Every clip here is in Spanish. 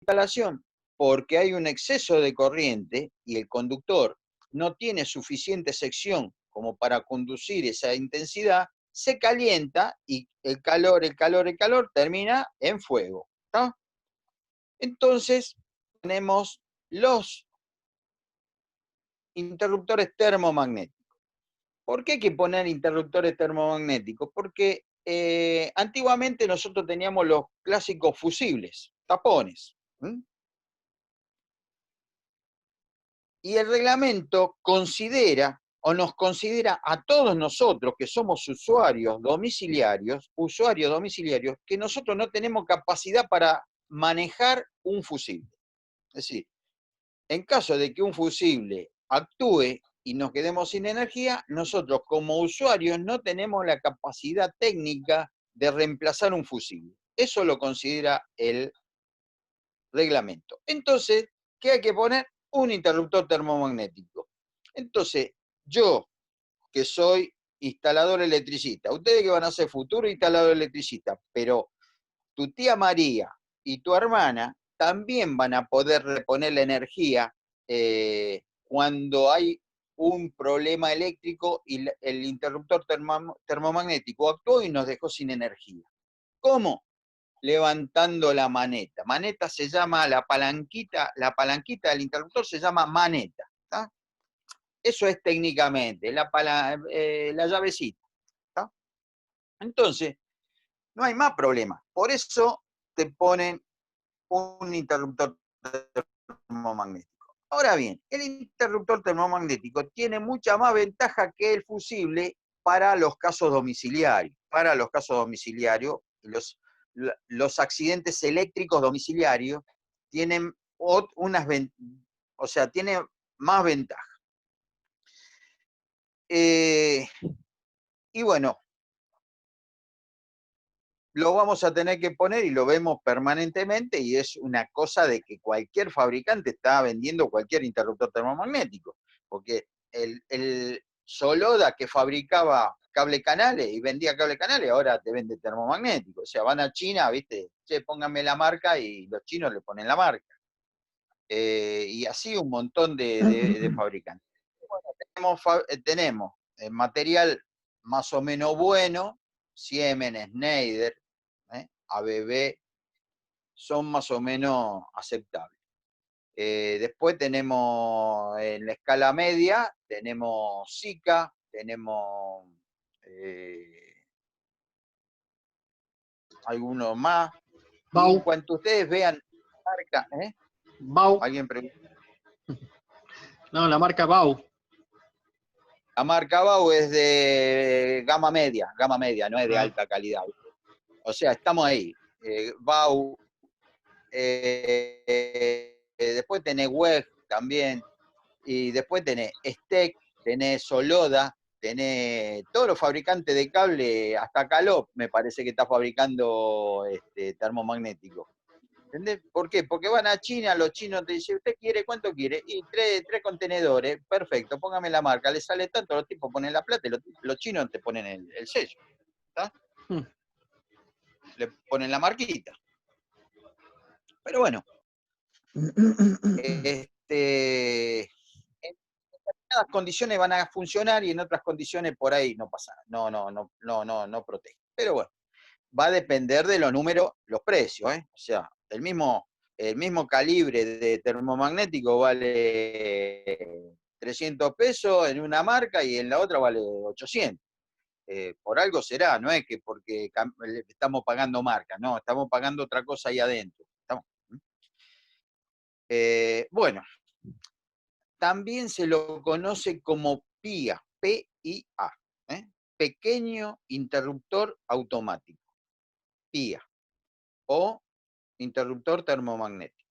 instalación, porque hay un exceso de corriente y el conductor no tiene suficiente sección como para conducir esa intensidad, se calienta y el calor termina en fuego, ¿no? Entonces tenemos los interruptores termomagnéticos. ¿Por qué hay que poner interruptores termomagnéticos? Porque antiguamente nosotros teníamos los clásicos fusibles, tapones. ¿Mm? Y el reglamento considera o nos considera a todos nosotros que somos usuarios domiciliarios, que nosotros no tenemos capacidad para manejar un fusible. Es decir, en caso de que un fusible actúe y nos quedemos sin energía, nosotros como usuarios no tenemos la capacidad técnica de reemplazar un fusible. Eso lo considera el reglamento. Entonces, ¿qué hay que poner? Un interruptor termomagnético. Entonces, yo, que soy instalador electricista, ustedes que van a ser futuro instalador electricista, pero tu tía María y tu hermana también van a poder reponer la energía cuando hay un problema eléctrico y el interruptor termomagnético actuó y nos dejó sin energía. ¿Cómo? Levantando la maneta. Maneta se llama la palanquita del interruptor se llama maneta. ¿Tá? Eso es técnicamente, la llavecita. ¿Tá? Entonces, no hay más problema. Por eso te ponen un interruptor termomagnético. Ahora bien, el interruptor termomagnético tiene mucha más ventaja que el fusible para los casos domiciliarios. Para los casos domiciliarios, los accidentes eléctricos domiciliarios tienen o sea, tiene más ventaja. Y bueno, lo vamos a tener que poner y lo vemos permanentemente y es una cosa de que cualquier fabricante está vendiendo cualquier interruptor termomagnético, porque el Soloda que fabricaba cable canales y vendía cable canales, ahora te vende termomagnético. O sea, van a China, ¿viste? Che, pónganme la marca y los chinos le ponen la marca. Y así un montón de fabricantes. Bueno, tenemos material más o menos bueno, Siemens, Schneider, ABB, son más o menos aceptables. Después tenemos en la escala media, tenemos Sika, tenemos algunos más. Y en Bau. cuanto ustedes vean marca, Bau. alguien pregunta. No, la marca Bau. La marca Bau es de gama media, no es de alta calidad. O sea, estamos ahí. Bau, después tenés WEG también, y después tenés STEC, tenés Soloda, tenés todos los fabricantes de cable, hasta Calop me parece que está fabricando termomagnético. ¿Entendés? ¿Por qué? Porque van a China, los chinos te dicen, ¿usted quiere? ¿Cuánto quiere? Y tres contenedores, perfecto, póngame la marca, le sale tanto, los tipos ponen la plata y los chinos te ponen el sello. ¿Está? Le ponen la marquita. Pero bueno, en determinadas condiciones van a funcionar y en otras condiciones por ahí no pasa, no protege. Pero bueno, va a depender de los números, los precios, ¿eh? O sea, el mismo calibre de termomagnético vale 300 pesos en una marca y en la otra vale 800. Por algo será, no es que porque estamos pagando marca, no, estamos pagando otra cosa ahí adentro. Bueno, también se lo conoce como PIA, P-I-A, pequeño interruptor automático, PIA, o interruptor termomagnético.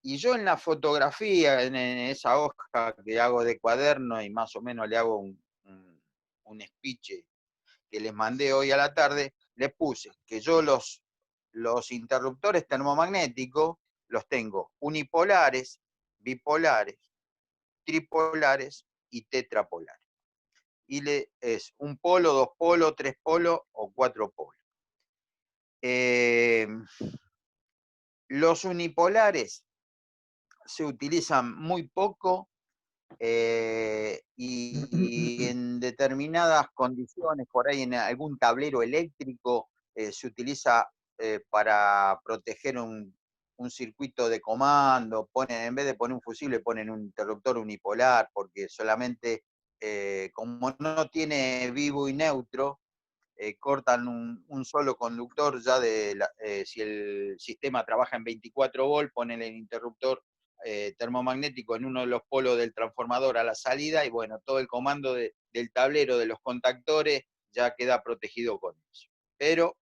Y yo en la fotografía, en esa hoja que hago de cuaderno y más o menos le hago un speech que les mandé hoy a la tarde, les puse que yo los interruptores termomagnéticos los tengo unipolares, bipolares, tripolares y tetrapolares. Y es un polo, dos polos, tres polos o cuatro polos. Los unipolares se utilizan muy poco y en determinadas condiciones, por ahí en algún tablero eléctrico, se utiliza para proteger un circuito de comando. En vez de poner un fusible, ponen un interruptor unipolar, porque solamente, como no tiene vivo y neutro, cortan un solo conductor ya si el sistema trabaja en 24 volt, ponen el interruptor termomagnético en uno de los polos del transformador a la salida y bueno, todo el comando del tablero de los contactores ya queda protegido con eso. Pero,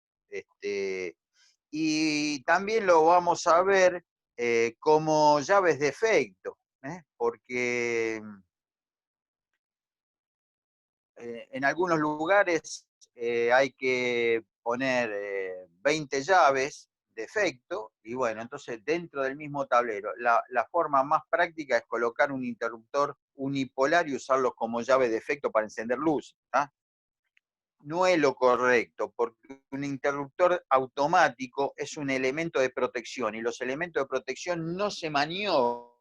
y también lo vamos a ver como llaves de efecto, porque en algunos lugares hay que poner 20 llaves de efecto, y bueno, entonces dentro del mismo tablero, la forma más práctica es colocar un interruptor unipolar y usarlos como llave de efecto para encender luz. No es lo correcto, porque un interruptor automático es un elemento de protección, y los elementos de protección no se maniobran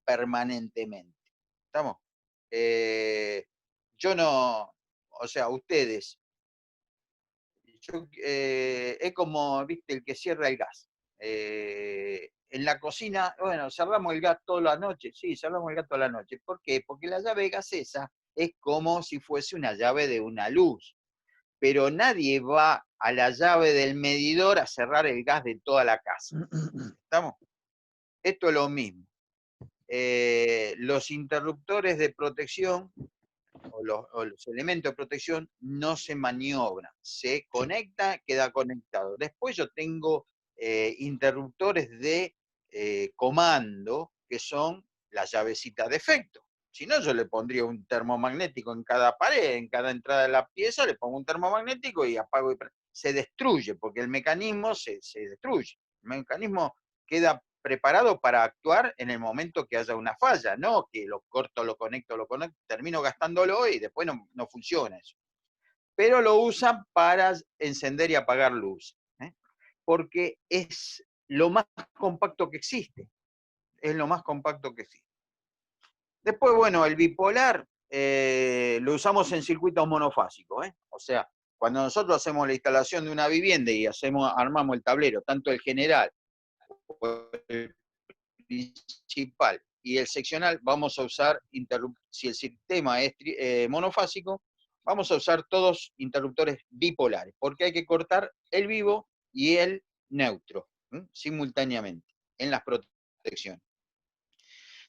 permanentemente. ¿Estamos? Yo no, o sea, ustedes, es como, viste, el que cierra el gas. En la cocina, bueno, cerramos el gas toda la noche, sí, cerramos el gas toda la noche. ¿Por qué? Porque la llave gasesa es como si fuese una llave de una luz, pero nadie va a la llave del medidor a cerrar el gas de toda la casa. ¿Estamos? Esto es lo mismo. Los interruptores de protección o los elementos de protección no se maniobran, se conecta, queda conectado. Después yo tengo interruptores de comando, que son las llavecitas de efecto. Si no, yo le pondría un termomagnético en cada pared, en cada entrada de la pieza, le pongo un termomagnético y apago y se destruye, porque el mecanismo se destruye. El mecanismo queda preparado para actuar en el momento que haya una falla, no que lo corto, lo conecto, termino gastándolo y después no funciona eso. Pero lo usan para encender y apagar luz, porque es lo más compacto que existe. Es lo más compacto que existe. Después, bueno, el bipolar lo usamos en circuitos monofásicos, o sea, cuando nosotros hacemos la instalación de una vivienda y armamos el tablero, tanto el general como el principal y el seccional, vamos a usar si el sistema es monofásico, vamos a usar todos interruptores bipolares, porque hay que cortar el vivo y el neutro simultáneamente en las protecciones.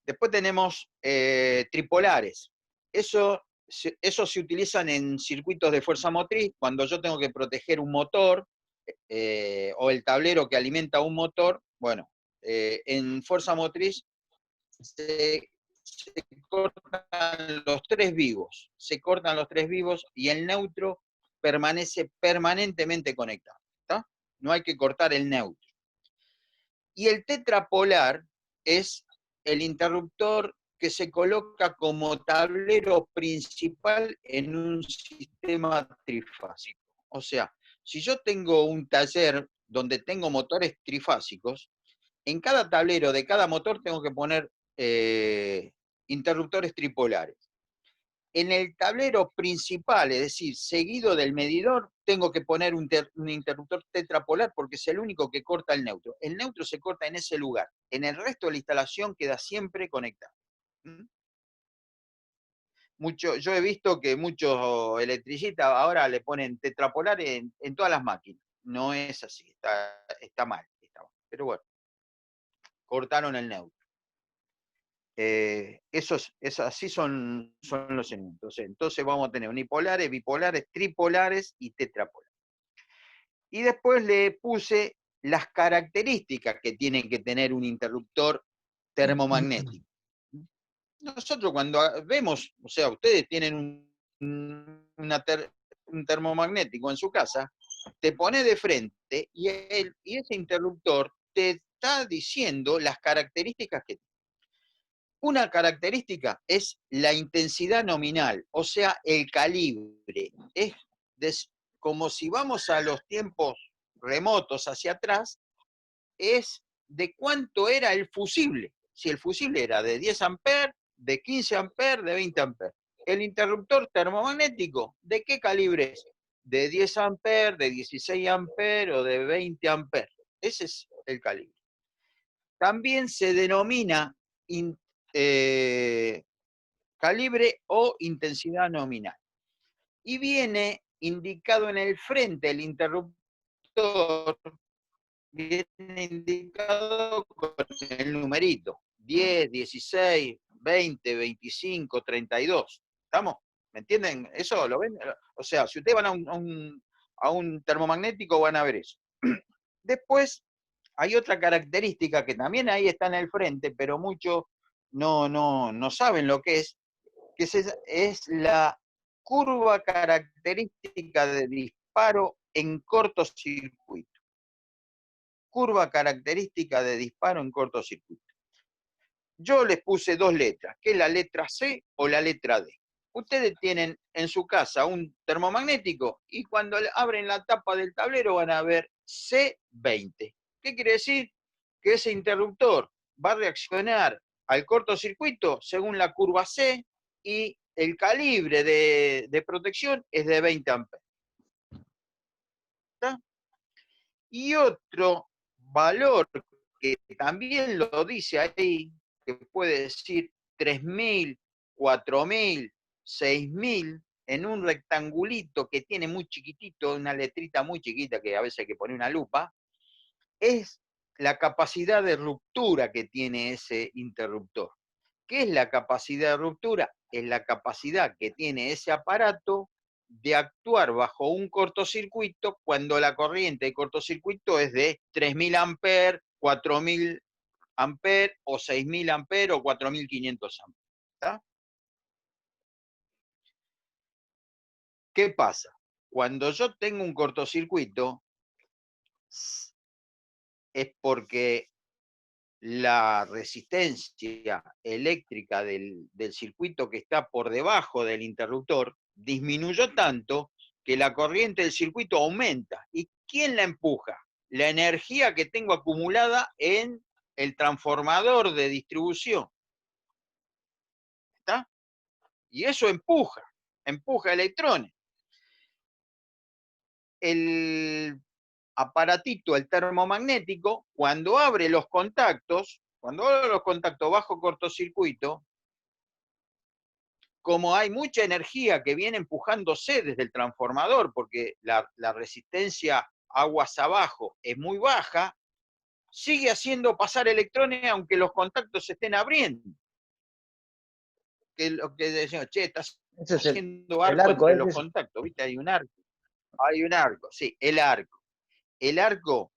Después tenemos tripolares. Eso se utilizan en circuitos de fuerza motriz, cuando yo tengo que proteger un motor o el tablero que alimenta un motor. Bueno, en fuerza motriz se cortan los tres vivos, y el neutro permanece permanentemente conectado. ¿Está? No hay que cortar el neutro. Y el tetrapolar es el interruptor que se coloca como tablero principal en un sistema trifásico. O sea, si yo tengo un taller donde tengo motores trifásicos, en cada tablero de cada motor tengo que poner interruptores tripolares. En el tablero principal, es decir, seguido del medidor, tengo que poner un interruptor tetrapolar porque es el único que corta el neutro. El neutro se corta en ese lugar. En el resto de la instalación queda siempre conectado. Yo he visto que muchos electricistas ahora le ponen tetrapolar en todas las máquinas. No es así, está mal. Pero bueno, cortaron el neutro. Así son los elementos. Entonces vamos a tener unipolares, bipolares, tripolares y tetrapolares. Y después le puse las características que tiene que tener un interruptor termomagnético. Nosotros cuando vemos, o sea, ustedes tienen un termomagnético en su casa, te pone de frente y ese interruptor te está diciendo las características que tiene. Una característica es la intensidad nominal, o sea, el calibre. Es como si vamos a los tiempos remotos hacia atrás, es de cuánto era el fusible. Si el fusible era de 10 amperes, de 15 amperes, de 20 amperes. El interruptor termomagnético, ¿de qué calibre es? De 10 amperes, de 16 amperes o de 20 amperes. Ese es el calibre. También se denomina calibre o intensidad nominal. Y viene indicado en el frente el interruptor, viene indicado con el numerito, 10, 16, 20, 25, 32. ¿Estamos? ¿Me entienden? ¿Eso lo ven? O sea, si ustedes van a un termomagnético van a ver eso. Después hay otra característica que también ahí está en el frente, pero muchos no saben lo que es la curva característica de disparo en cortocircuito. Curva característica de disparo en cortocircuito. Yo les puse dos letras, que es la letra C o la letra D. Ustedes tienen en su casa un termomagnético y cuando abren la tapa del tablero van a ver C20. ¿Qué quiere decir? Que ese interruptor va a reaccionar al cortocircuito según la curva C y el calibre de protección es de 20 amperes. ¿Está? Y otro valor que también lo dice ahí, que puede decir 3.000, 4.000, 6.000, en un rectangulito que tiene muy chiquitito, una letrita muy chiquita que a veces hay que poner una lupa, es la capacidad de ruptura que tiene ese interruptor. ¿Qué es la capacidad de ruptura? Es la capacidad que tiene ese aparato de actuar bajo un cortocircuito cuando la corriente de cortocircuito es de 3.000 amperes, 4.000 amperes o 6.000 amperes o 4.500 amperes. ¿Está? ¿Qué pasa? Cuando yo tengo un cortocircuito es porque la resistencia eléctrica del circuito que está por debajo del interruptor disminuyó tanto que la corriente del circuito aumenta. ¿Y quién la empuja? La energía que tengo acumulada en el transformador de distribución. ¿Está? Y eso empuja electrones. El aparatito, el termomagnético, cuando abre los contactos bajo cortocircuito, como hay mucha energía que viene empujándose desde el transformador, porque la resistencia aguas abajo es muy baja, sigue haciendo pasar electrones aunque los contactos se estén abriendo. Que lo que decimos, che, estás haciendo arco entre los contactos, ¿viste? Hay un arco, sí, el arco. El arco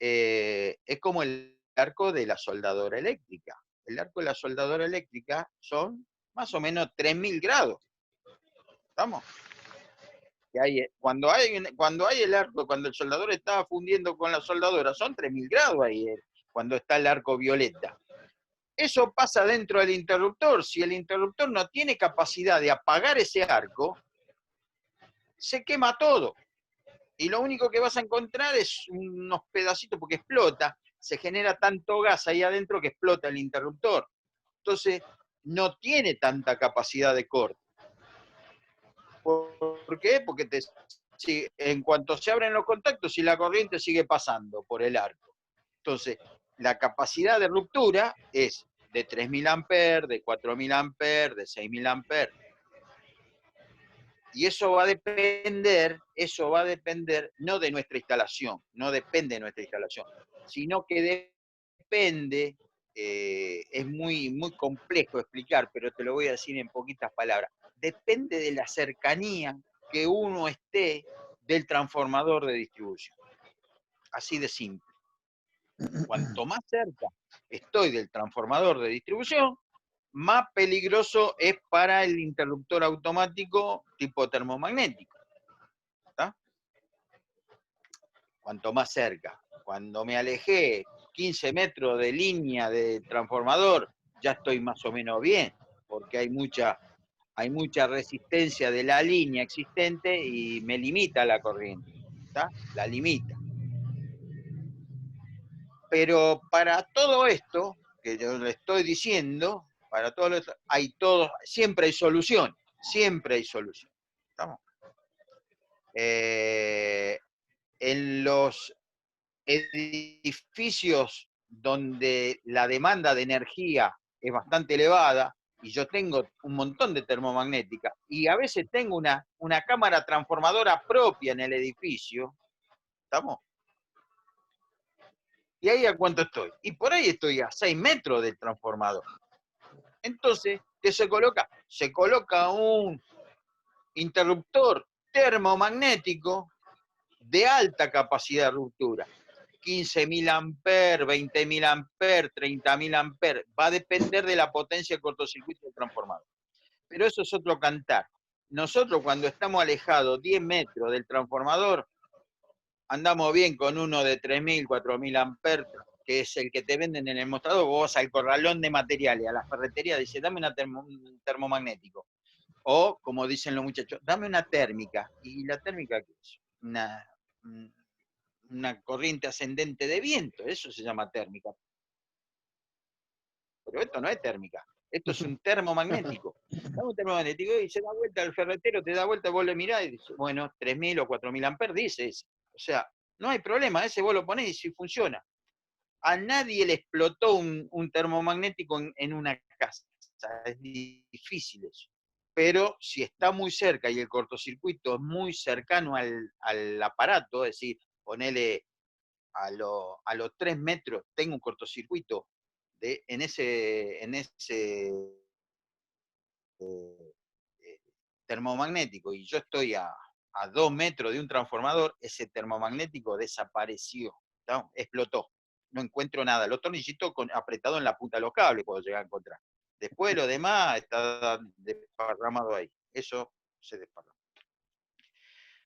es como el arco de la soldadora eléctrica. El arco de la soldadora eléctrica son más o menos 3.000 grados. ¿Estamos? Cuando hay el arco, cuando el soldador está fundiendo con la soldadora, son 3.000 grados ahí, cuando está el arco violeta. Eso pasa dentro del interruptor. Si el interruptor no tiene capacidad de apagar ese arco, se quema todo. Y lo único que vas a encontrar es unos pedacitos, porque explota, se genera tanto gas ahí adentro que explota el interruptor. Entonces, no tiene tanta capacidad de corte. ¿Por qué? Porque en cuanto se abren los contactos, si la corriente sigue pasando por el arco. Entonces, la capacidad de ruptura es de 3.000 amperes, de 4.000 amperes, de 6.000 amperes. Y eso va a depender no de nuestra instalación, no depende de nuestra instalación, sino que depende, es muy complejo explicar, pero te lo voy a decir en poquitas palabras, depende de la cercanía que uno esté del transformador de distribución. Así de simple. Cuanto más cerca estoy del transformador de distribución, más peligroso es para el interruptor automático tipo termomagnético. ¿Está? Cuanto más cerca. Cuando me alejé 15 metros de línea de transformador, ya estoy más o menos bien, porque hay mucha resistencia de la línea existente y me limita la corriente. ¿Está? La limita. Pero para todo esto, que yo le estoy diciendo, para todo esto, siempre hay solución, siempre hay solución. ¿Estamos? En los edificios donde la demanda de energía es bastante elevada, y yo tengo un montón de termomagnética, y a veces tengo una cámara transformadora propia en el edificio, ¿estamos? ¿Y ahí a cuánto estoy? Y por ahí estoy a 6 metros del transformador. Entonces, ¿qué se coloca? Se coloca un interruptor termomagnético de alta capacidad de ruptura. 15.000 amperes, 20.000 amperes, 30.000 amperes. Va a depender de la potencia de cortocircuito del transformador. Pero eso es otro cantar. Nosotros cuando estamos alejados 10 metros del transformador, andamos bien con uno de 3.000, 4.000 amperes, que es el que te venden en el mostrador. Vos vas al corralón de materiales, a la ferretería, dice, dame un termomagnético. O, como dicen los muchachos, dame una térmica. ¿Y la térmica qué es? Una corriente ascendente de viento, eso se llama térmica. Pero esto no es térmica, esto es un termomagnético. Dame un termomagnético y se da vuelta el ferretero, te da vuelta, vos le mirás y dices, bueno, 3.000 o 4.000 amperes, dice ese. O sea, no hay problema, ese vos lo ponés y si funciona. A nadie le explotó un termomagnético en una casa, es difícil eso. Pero si está muy cerca y el cortocircuito es muy cercano al aparato, es decir, ponele a los 3 metros, tengo un cortocircuito en ese termomagnético y yo estoy a 2 metros de un transformador, ese termomagnético desapareció, ¿no? Explotó. No encuentro nada. Los tornillitos apretados en la punta de los cables puedo llegar a encontrar. Después lo demás está desparramado ahí. Eso se desparrama.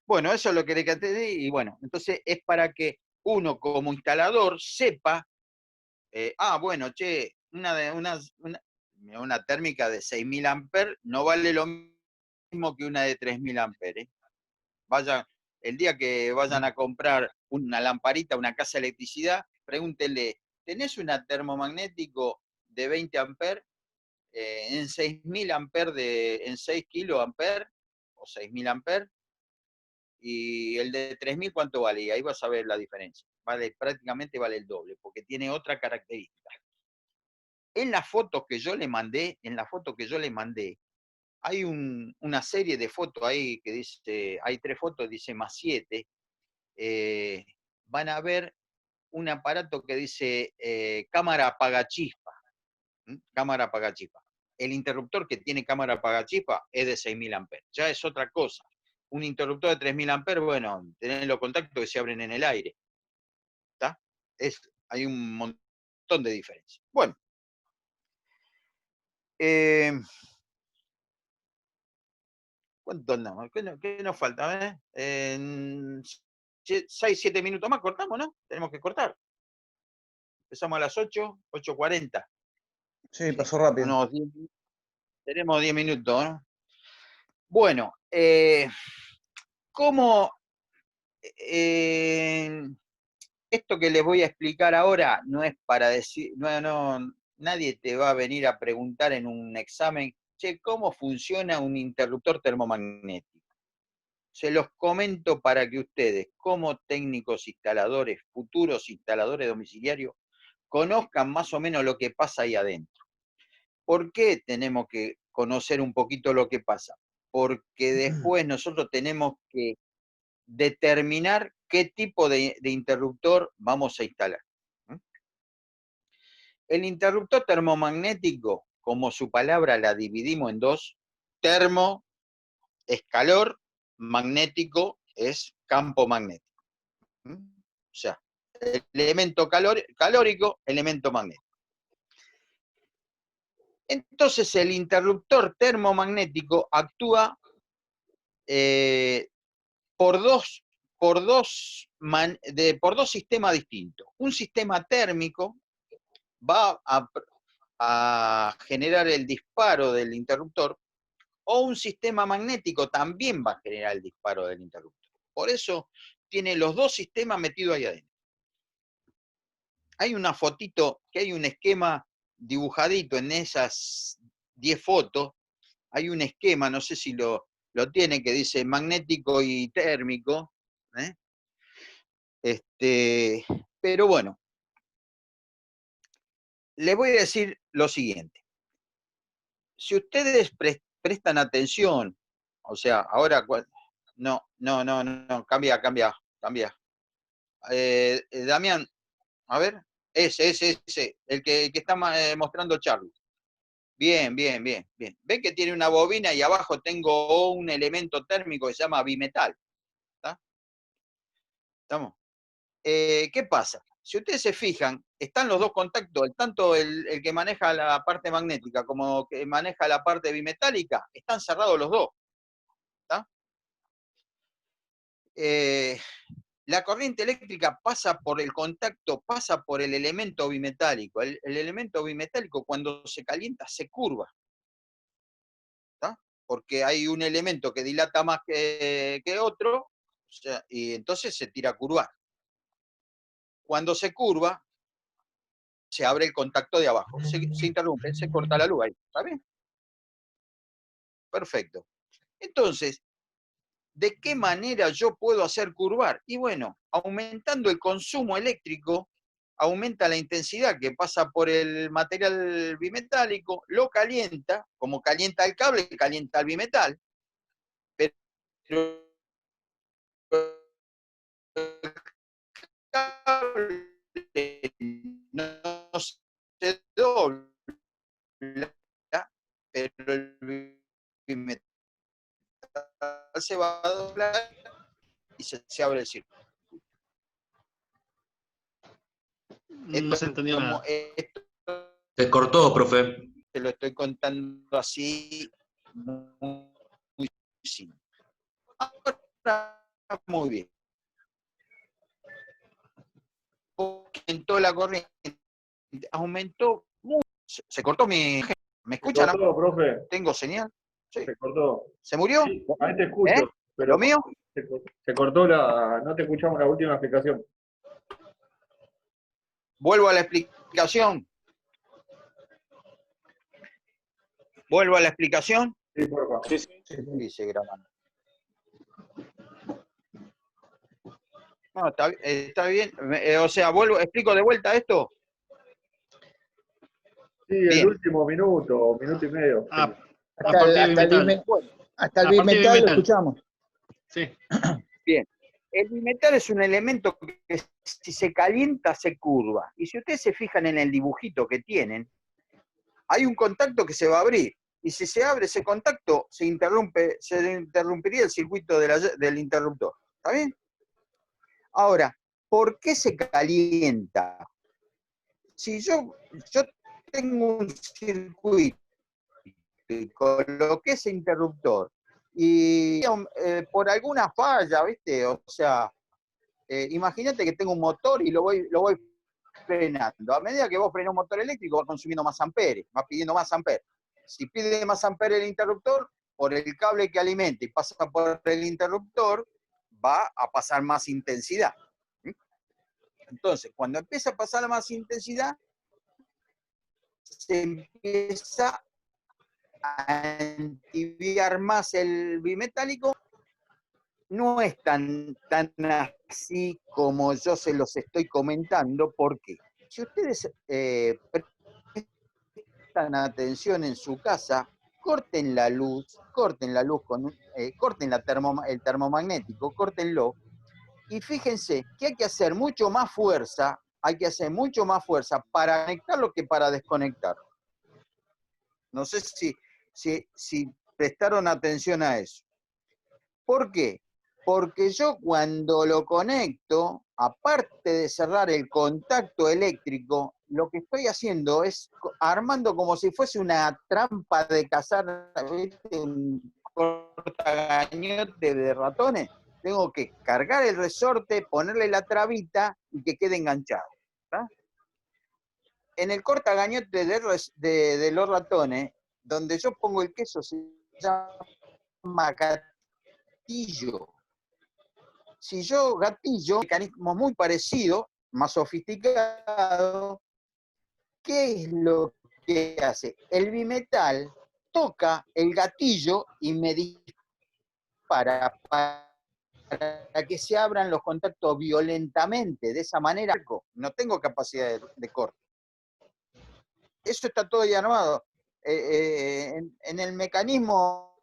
Bueno, eso es lo que le canté y bueno, entonces es para que uno como instalador sepa, bueno, che, una térmica de 6.000 amperes no vale lo mismo que una de 3.000 amperes. Vayan, el día que vayan a comprar una lamparita, una casa de electricidad, pregúntenle, ¿tenés una termomagnético de 20 amperes en 6.000 amperes, en 6 kiloamperes o 6.000 amperes? Y el de 3.000, ¿cuánto vale? Y ahí vas a ver la diferencia. Prácticamente vale el doble, porque tiene otra característica. En las fotos que yo le mandé, hay una serie de fotos ahí que dice, hay 3 fotos, dice +7. Van a ver un aparato que dice cámara apagachispa. Cámara apagachispa. El interruptor que tiene cámara apagachispa es de 6.000 amperes. Ya es otra cosa. Un interruptor de 3.000 amperes, bueno, tenés los contactos que se abren en el aire. ¿Está? Hay un montón de diferencias. Bueno. ¿Cuánto andamos? ¿Qué nos falta? 6, 7 minutos más cortamos, ¿no? Tenemos que cortar. Empezamos a las 8, 8:40. Sí, pasó rápido. Tenemos 10 minutos, ¿no? Bueno, ¿cómo esto que les voy a explicar ahora no es para decir, nadie te va a venir a preguntar en un examen, che, ¿cómo funciona un interruptor termomagnético? Se los comento para que ustedes, como técnicos instaladores, futuros instaladores domiciliarios, conozcan más o menos lo que pasa ahí adentro. ¿Por qué tenemos que conocer un poquito lo que pasa? Porque después nosotros tenemos que determinar qué tipo de interruptor vamos a instalar. El interruptor termomagnético, como su palabra la dividimos en dos, termo es calor, magnético es campo magnético. O sea, elemento calórico, elemento magnético. Entonces el interruptor termomagnético actúa por dos sistemas distintos. Un sistema térmico va a generar el disparo del interruptor, o un sistema magnético también va a generar el disparo del interruptor. Por eso tiene los dos sistemas metidos ahí adentro. hay una fotito, que hay un esquema dibujadito en esas 10 fotos, hay un esquema, no sé si lo tienen, que dice magnético y térmico, ¿eh? Pero bueno, les voy a decir lo siguiente. Si ustedes prestan atención, o sea, ahora, no, cambia. Damián, a ver, ese, el que está mostrando Charlie. Bien. Ven que tiene una bobina y abajo tengo un elemento térmico que se llama bimetal. ¿Está? ¿Estamos? ¿Qué pasa? Si ustedes se fijan, están los dos contactos, tanto el que maneja la parte magnética como que maneja la parte bimetálica, están cerrados los dos. ¿Está? La corriente eléctrica pasa por el contacto, pasa por el elemento bimetálico. El elemento bimetálico, cuando se calienta, se curva. ¿Está? Porque hay un elemento que dilata más que otro, o sea, y entonces se tira a curvar. Cuando se curva, se abre el contacto de abajo, se interrumpe, se corta la luz ahí. ¿Está bien? Perfecto. Entonces, ¿de qué manera yo puedo hacer curvar? Y bueno, aumentando el consumo eléctrico, aumenta la intensidad que pasa por el material bimetálico, lo calienta, como calienta el cable, calienta el bimetal, pero el cable no se dobla, pero el bimetal se va a doblar y se abre el circuito. No se entendió nada. Se cortó, profe. Te lo estoy contando así, muy simple. Ahora, muy bien. Aumentó la corriente, aumentó mucho. Se cortó mi... ¿Me escuchan? Se cortó, profe. ¿Tengo señal? Sí. Se cortó. ¿Se murió? Sí, ahí te escucho. Pero ¿Lo mío? se cortó no te escuchamos la última explicación. Vuelvo a la explicación. ¿Vuelvo a la explicación? Sí, por favor. Sí. Dice grabando. No, está bien. O sea, explico de vuelta esto. Sí, Bien. el último minuto y medio. Hasta el bimetal lo escuchamos. Sí. Bien. El bimetal es un elemento que si se calienta se curva. Y si ustedes se fijan en el dibujito que tienen, hay un contacto que se va a abrir. Y si se abre ese contacto, se interrumpiría el circuito del interruptor. ¿Está bien? Ahora, ¿por qué se calienta? Si yo tengo un circuito y coloqué ese interruptor y por alguna falla, ¿viste? O sea, imagínate que tengo un motor y lo voy frenando. A medida que vos frenas un motor eléctrico, va consumiendo más amperes, va pidiendo más amperes. Si pide más amperes el interruptor, por el cable que alimenta y pasa por el interruptor, va a pasar más intensidad. Entonces, cuando empieza a pasar más intensidad, se empieza a entibiar más el bimetálico. No es tan así como yo se los estoy comentando, porque si ustedes prestan atención en su casa, corten la luz corten el termomagnético, córtenlo, y fíjense que hay que hacer mucho más fuerza para conectarlo que para desconectarlo. No sé si prestaron atención a eso. ¿Por qué? Porque yo cuando lo conecto, aparte de cerrar el contacto eléctrico, lo que estoy haciendo es armando como si fuese una trampa de cazar, ¿viste? Un cortagañote de ratones. Tengo que cargar el resorte, ponerle la trabita y que quede enganchado. ¿Tá? En el cortagañote de los ratones, donde yo pongo el queso, se llama gatillo. Si yo gatillo, mecanismo muy parecido, más sofisticado, ¿qué es lo que hace? El bimetal toca el gatillo y me dispara para que se abran los contactos violentamente. De esa manera, no tengo capacidad de corte. Eso está todo ya armado. En el mecanismo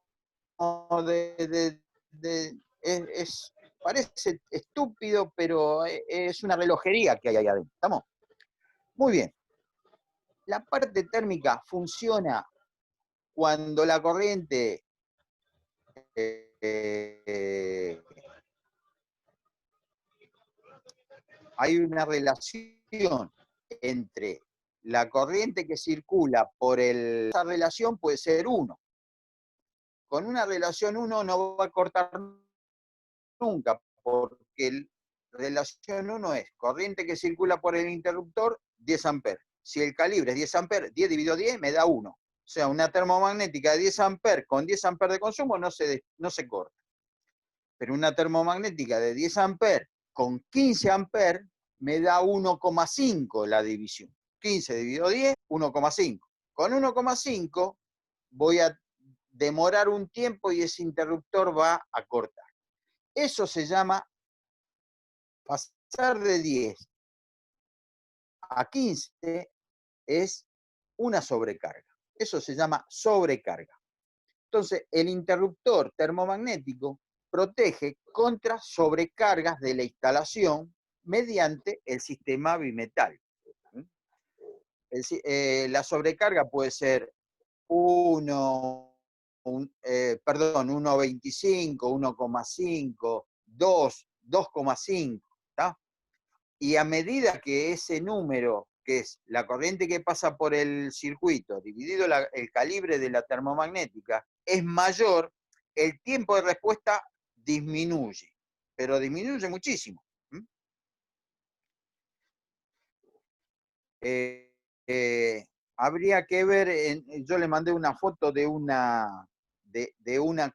parece estúpido, pero es una relojería que hay ahí adentro. ¿Estamos? Muy bien. La parte térmica funciona cuando la corriente hay una relación entre la corriente que circula por esa relación puede ser 1. Con una relación 1 no va a cortar nunca, porque relación 1 es corriente que circula por el interruptor, 10 amperes. Si el calibre es 10 amperes, 10 dividido 10 me da 1. O sea, una termomagnética de 10 amperes con 10 amperes de consumo no se corta. Pero una termomagnética de 10 amperes con 15 amperes me da 1,5 la división. 15 dividido 10, 1,5. Con 1,5 voy a demorar un tiempo y ese interruptor va a cortar. Eso se llama pasar de 10 a 15 es una sobrecarga. Eso se llama sobrecarga. Entonces, el interruptor termomagnético protege contra sobrecargas de la instalación mediante el sistema bimetal. La sobrecarga puede ser 1,25, 1,5, 2, 2,5, ¿tá? Y a medida que ese número, que es la corriente que pasa por el circuito, dividido el calibre de la termomagnética, es mayor, el tiempo de respuesta disminuye, pero disminuye muchísimo. Habría que ver, yo le mandé una foto de una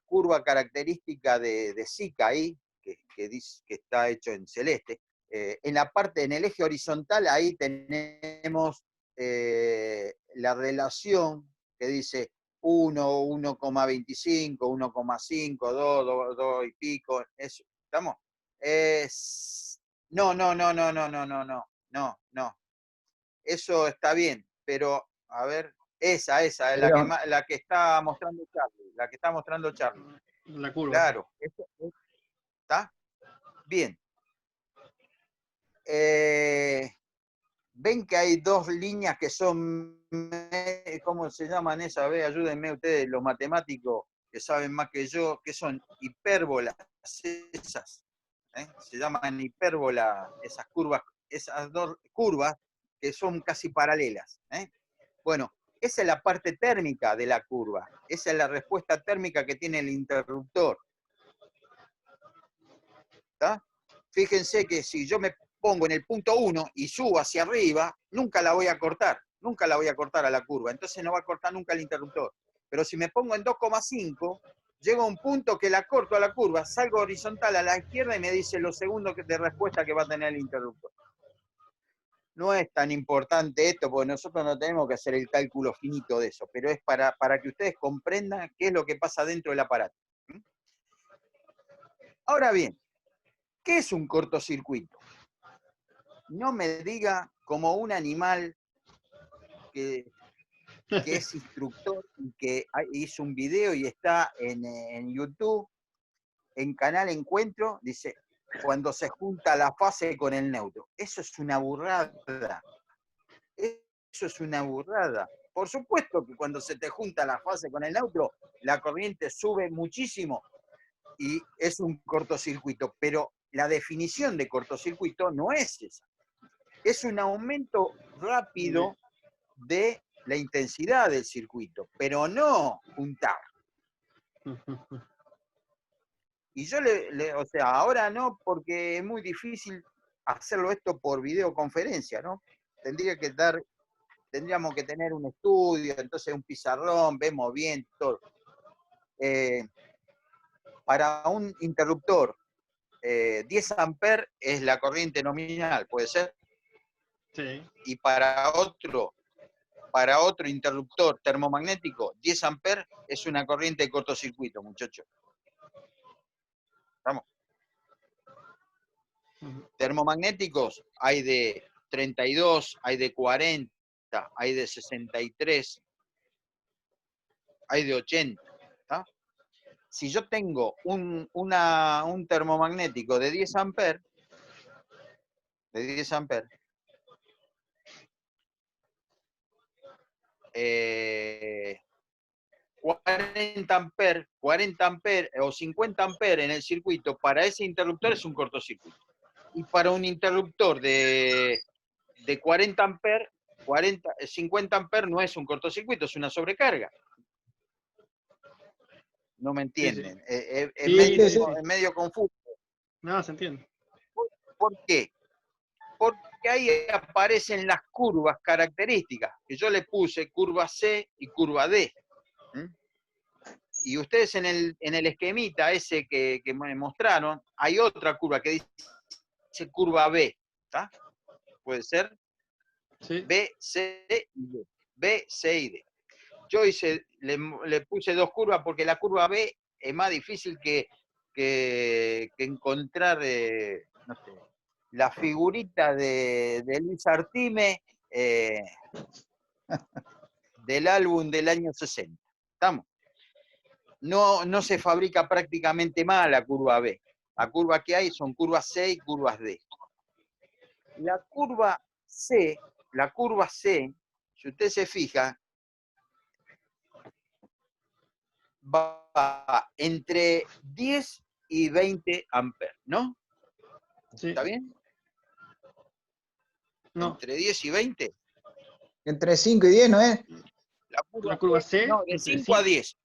curva característica de Zika ahí, que dice que está hecho en celeste. En el eje horizontal, ahí tenemos la relación que dice 1, 1,25, 1,5, 2, 2 y pico, eso, ¿estamos? No. Eso está bien, pero, a ver, esa es la que está mostrando Charlie. La curva. Claro, ¿está? Bien. Ven que hay dos líneas que son, ¿cómo se llaman esas? A ver, ayúdenme ustedes, los matemáticos que saben más que yo, que son hipérbolas esas. Se llaman hipérbolas esas curvas, esas dos curvas que son casi paralelas. Bueno, esa es la parte térmica de la curva. Esa es la respuesta térmica que tiene el interruptor. ¿Está? Fíjense que si yo me pongo en el punto 1 y subo hacia arriba, nunca la voy a cortar a la curva, entonces no va a cortar nunca el interruptor. Pero si me pongo en 2,5, llego a un punto que la corto a la curva, salgo horizontal a la izquierda y me dice los segundos de respuesta que va a tener el interruptor. No es tan importante esto, porque nosotros no tenemos que hacer el cálculo finito de eso, pero es para que ustedes comprendan qué es lo que pasa dentro del aparato. Ahora bien, ¿qué es un cortocircuito? No me diga como un animal que es instructor y que hizo un video y está en YouTube, en Canal Encuentro, dice, cuando se junta la fase con el neutro. Eso es una burrada. Eso es una burrada. Por supuesto que cuando se te junta la fase con el neutro, la corriente sube muchísimo y es un cortocircuito, pero la definición de cortocircuito no es esa. Es un aumento rápido de la intensidad del circuito, pero no juntar. Y yo o sea, ahora no, porque es muy difícil hacerlo esto por videoconferencia, ¿no? Tendríamos que tener un estudio, entonces un pizarrón, vemos bien todo. Para un interruptor, 10 amperes es la corriente nominal, ¿puede ser? Sí. Y para otro interruptor termomagnético, 10 amperes es una corriente de cortocircuito, muchachos. ¿Estamos? Termomagnéticos hay de 32, hay de 40, hay de 63, hay de 80. ¿Está? Si yo tengo un termomagnético de 10 amperes, 40 amperes o 50 amperes en el circuito, para ese interruptor es un cortocircuito. Y para un interruptor de 40 amperes, 50 amperes no es un cortocircuito, es una sobrecarga. No me entienden. Sí. Es medio confuso. No, se entiende. ¿Por qué? Porque ahí aparecen las curvas características, que yo le puse curva C y curva D. Y ustedes en el esquemita ese que me mostraron, hay otra curva que dice curva B. ¿Está? ¿Puede ser? Sí. B, C y D. B, C y D. Yo le puse dos curvas porque la curva B es más difícil que encontrar, no sé, la figurita de Luis Artime del álbum del año 60. ¿Estamos? No se fabrica prácticamente más la curva B. La curva que hay son curvas C y curvas D. La curva C, si usted se fija, va entre 10 y 20 amperes, ¿no? Sí. ¿Está bien? No. ¿Entre 10 y 20? Entre 5 y 10, ¿no es? La curva C, no, de 5 a 10.